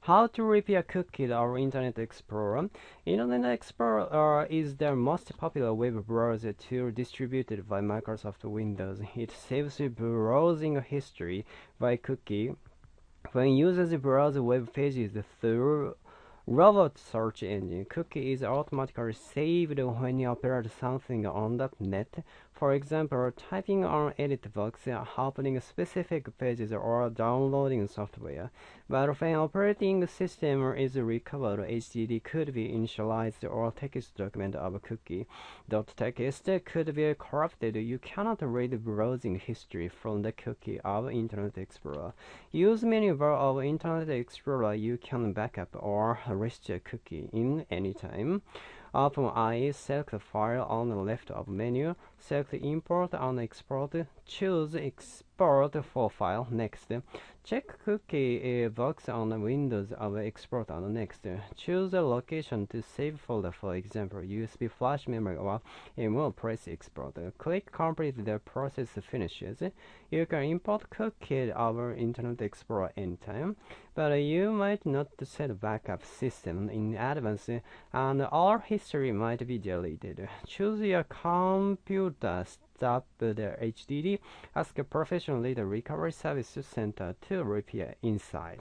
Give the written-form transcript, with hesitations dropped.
How to repair cookies or Internet Explorer. Internet Explorer is the most popular web browser tool distributed by Microsoft Windows. It saves browsing history by cookie when users browse web pages through robot search engine. Cookie is automatically saved when you upload something on the net. For example, typing on edit box, opening specific pages, or downloading software. But when operating system is recovered, HTTP could be initialized or text document of cookie. .text could be corrupted. You cannot read browsing history from the cookie of Internet Explorer. Use menu bar of Internet Explorer. You can backup or restore cookie in any time. Open IE, select the file on the left of menu, select import and export, choose export for file, next. Check cookie box on Windows of export and next. Choose a location to save folder, for example, USB flash memory or email, press export. Click complete, the process finishes. You can import cookie over Internet Explorer anytime, but you might not set backup system in advance and all history might be deleted. Choose your computer, stop the HDD, ask a professional data recovery service center to repair inside.